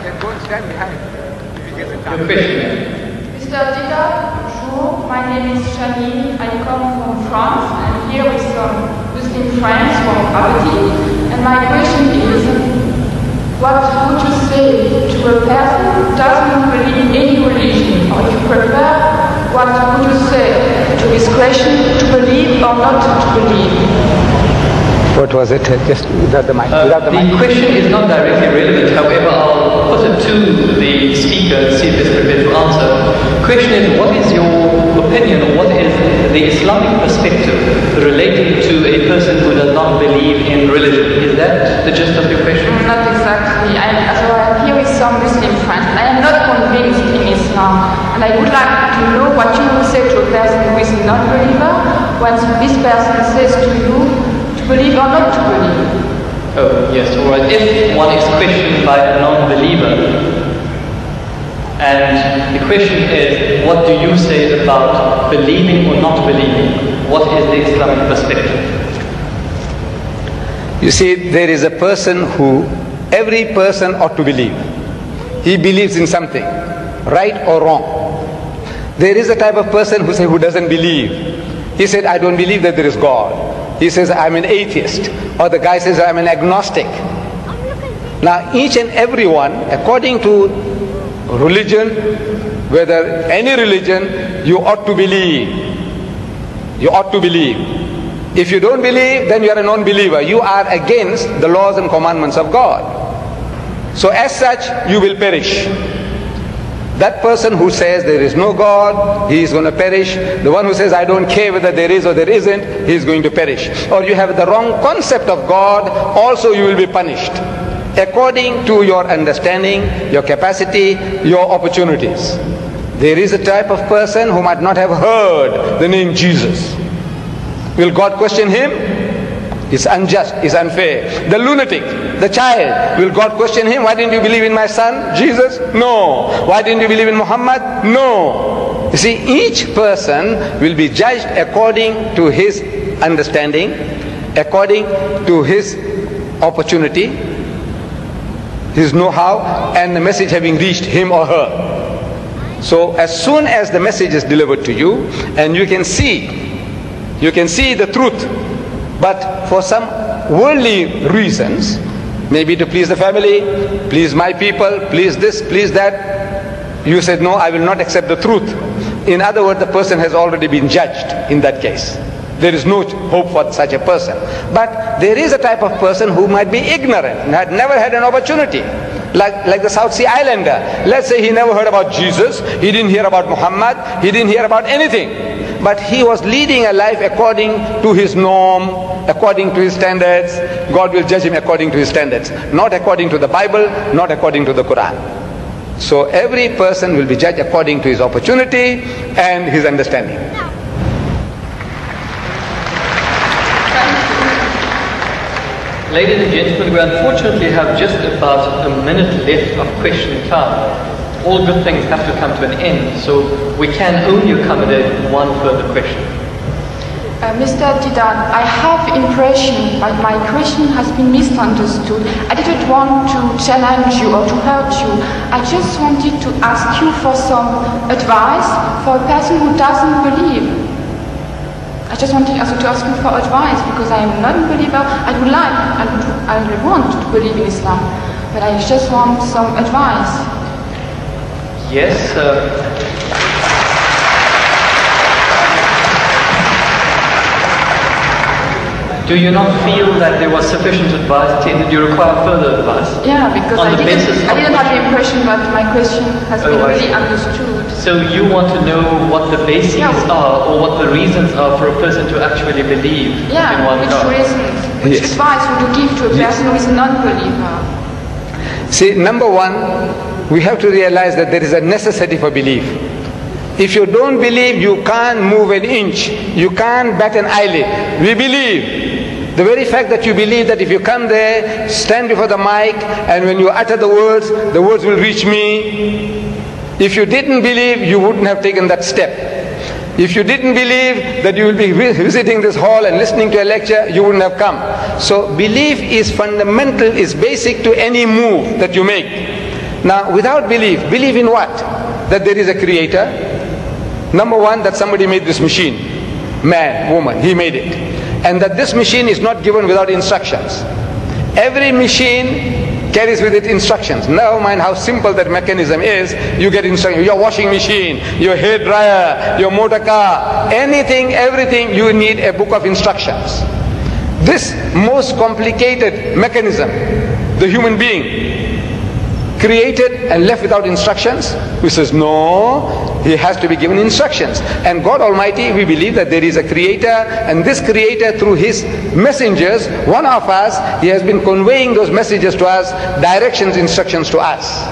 then go and stand behind. Your question. Mr. Dida, bonjour. My name is Janine. I come from France. I'm here with some Muslim friends from Aberdeen. And my question is, what would you say to a person who doesn't believe in any religion? Or if you prefer, what would you say to his question, to believe or not to believe? What was it? Just without the mic. The question is not directly relevant. However, I'll put it to the speaker and see if he's prepared to answer. The question is, what is your opinion, or what is the Islamic perspective relating to a person who does not believe in religion? Is that the gist of your question? Not exactly. I'm here with some Muslim friends. I am not convinced in Islam. And I would like to know what you would say to a person who is a non-believer when this person says to you, believe or not to believe. Oh, yes, all right. If one is questioned by a non-believer, and the question is, what do you say about believing or not believing? What is the Islamic perspective? You see, there is a person who, every person ought to believe. He believes in something, right or wrong. There is a type of person who doesn't believe. He said, I don't believe that there is God. He says, I'm an atheist. Or the guy says, I'm an agnostic. Now, each and every one, according to religion, whether any religion, you ought to believe. You ought to believe. If you don't believe, then you are a non-believer. You are against the laws and commandments of God. So as such, you will perish. That person who says there is no God, he is going to perish. The one who says I don't care whether there is or there isn't, he is going to perish. Or you have the wrong concept of God, also you will be punished. According to your understanding, your capacity, your opportunities. There is a type of person who might not have heard the name Jesus. Will God question him? It's unjust, it's unfair. The lunatic, the child, will God question him? Why didn't you believe in my son, Jesus? No. Why didn't you believe in Muhammad? No. You see, each person will be judged according to his understanding, according to his opportunity, his know-how, and the message having reached him or her. So as soon as the message is delivered to you, and you can see the truth, but for some worldly reasons, maybe to please the family, please my people, please this, please that, you said, no, I will not accept the truth. In other words, the person has already been judged in that case. There is no hope for such a person. But there is a type of person who might be ignorant and had never had an opportunity. Like the South Sea Islander. Let's say he never heard about Jesus, he didn't hear about Muhammad, he didn't hear about anything. But he was leading a life according to his norm, according to his standards. God will judge him according to his standards, not according to the Bible, not according to the Quran. So every person will be judged according to his opportunity and his understanding. Ladies and gentlemen, we unfortunately have just about a minute left of question time. All good things have to come to an end, so we can only accommodate one further question. Mr. Didan, I have impression that my question has been misunderstood. I didn't want to challenge you or to hurt you. I just wanted to ask you for some advice for a person who doesn't believe. I just wanted also to ask you for advice because I am not a believer. I would want to believe in Islam, but I just want some advice. Yes, do you not feel that there was sufficient advice? Did you require further advice? Yeah, because I didn't have the impression that my question has been really understood. So you want to know what the bases are, or what the reasons are for a person to actually believe in one God? Reasons? Which advice would you give to a person who is a non-believer? See, number one, we have to realize that there is a necessity for belief. If you don't believe, you can't move an inch. You can't bat an eyelid. We believe. The very fact that you believe that if you come there, stand before the mic, and when you utter the words will reach me. If you didn't believe, you wouldn't have taken that step. If you didn't believe that you will be visiting this hall and listening to a lecture, you wouldn't have come. So belief is fundamental, is basic to any move that you make. Now, without belief, believe in what? That there is a creator. Number one, that somebody made this machine. Man, woman, he made it. And that this machine is not given without instructions. Every machine carries with it instructions. Never mind how simple that mechanism is, you get instructions. Your washing machine, your hair dryer, your motor car, anything, everything, you need a book of instructions. This most complicated mechanism, the human being, created and left without instructions? We says, no, he has to be given instructions. And God Almighty, we believe that there is a creator, and this creator through his messengers, one of us, he has been conveying those messages to us, directions, instructions to us.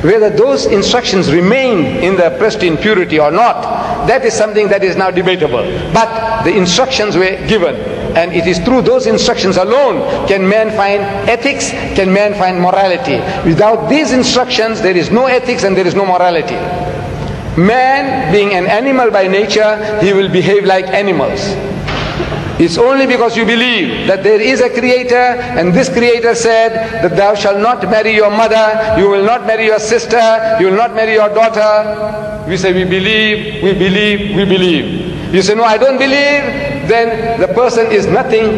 Whether those instructions remain in the pristine purity or not, that is something that is now debatable. But the instructions were given, and it is through those instructions alone can man find ethics, can man find morality. Without these instructions, there is no ethics and there is no morality. Man, being an animal by nature, he will behave like animals. It's only because you believe that there is a creator, and this creator said that thou shalt not marry your mother, you will not marry your sister, you will not marry your daughter. We say we believe, we believe, we believe. You say no, I don't believe, then the person is nothing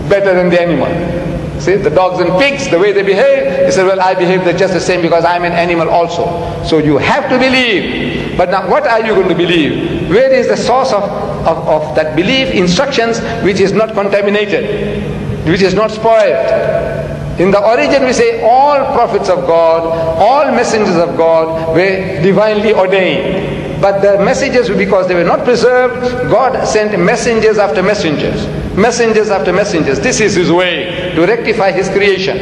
better than the animal. See, the dogs and pigs, the way they behave, he said, well, I behave just the same because I'm an animal also. So you have to believe. But now what are you going to believe? Where is the source of that belief? Instructions which is not contaminated, which is not spoiled. In the origin we say all prophets of God, all messengers of God were divinely ordained. But the messages, because they were not preserved, God sent messengers after messengers. Messengers after messengers. This is his way to rectify his creation.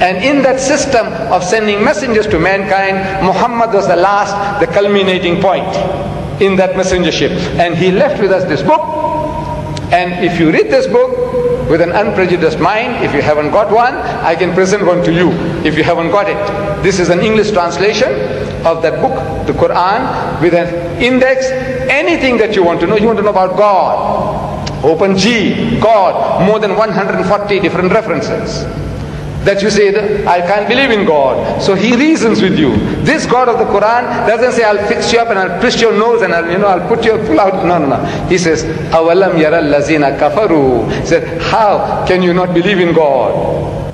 And in that system of sending messengers to mankind, Muhammad was the last, the culminating point in that messengership. And he left with us this book. And if you read this book with an unprejudiced mind, if you haven't got one, I can present one to you if you haven't got it. This is an English translation of that book, the Quran, with an index. Anything that you want to know about God. Open G, God, more than 140 different references. That you say, I can't believe in God. So he reasons with you. This God of the Quran doesn't say, I'll fix you up and I'll twist your nose and I'll put your pull out. No, no, no. He says, Awalam yara allazina kafaru. He said, how can you not believe in God?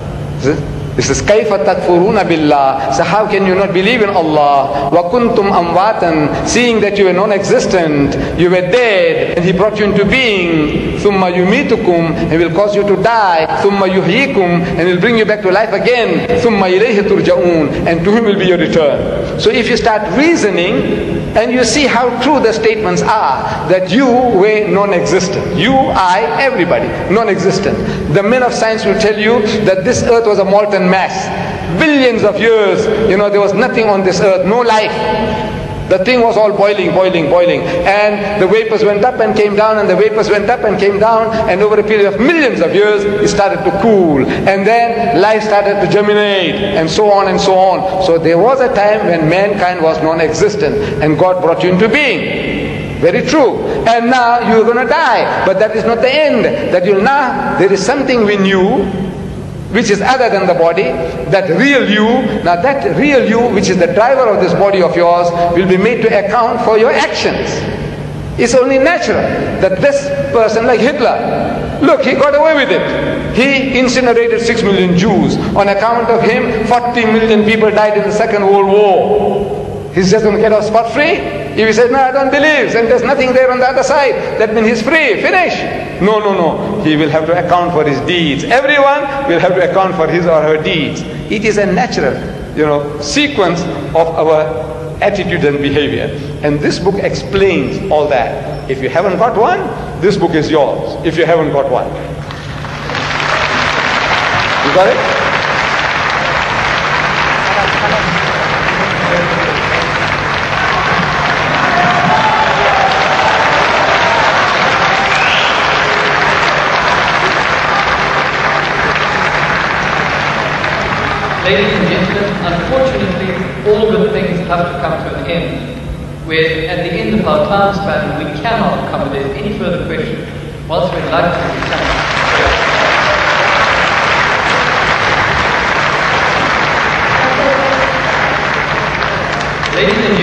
This is Kaifa takfuruna billah. So how can you not believe in Allah? Wa kuntum amwatan, seeing that you were non-existent, you were dead, and He brought you into being. Thumma yumitukum, and will cause you to die. Thumma yuhyikum, and will bring you back to life again. Thumma ilayhi turja'un, and to Him will be your return. So if you start reasoning, and you see how true the statements are, that you were non-existent. You, I, everybody, non-existent. The men of science will tell you that this earth was a molten mass. Billions of years, there was nothing on this earth, no life. The thing was all boiling, boiling, boiling. And the vapors went up and came down, and the vapors went up and came down, and over a period of millions of years, it started to cool. And then life started to germinate, and so on and so on. So there was a time when mankind was non-existent, and God brought you into being. Very true. And now you're going to die. But that is not the end. That there is something in you which is other than the body, that real you. Now that real you, which is the driver of this body of yours, will be made to account for your actions. It's only natural that this person, like Hitler, look, he got away with it. He incinerated 6 million Jews. On account of him, 40 million people died in the Second World War. He's just going to get off spot-free? If he says, no, I don't believe, and there's nothing there on the other side, that means he's free, finish. No, no, no. He will have to account for his deeds. Everyone will have to account for his or her deeds. It is a natural, sequence of our attitude and behavior. And this book explains all that. If you haven't got one, this book is yours. If you haven't got one. You got it? Ladies and gentlemen, unfortunately, all good things have to come to an end. Where at the end of our time span, we cannot accommodate any further questions. Whilst we'd like to Ladies and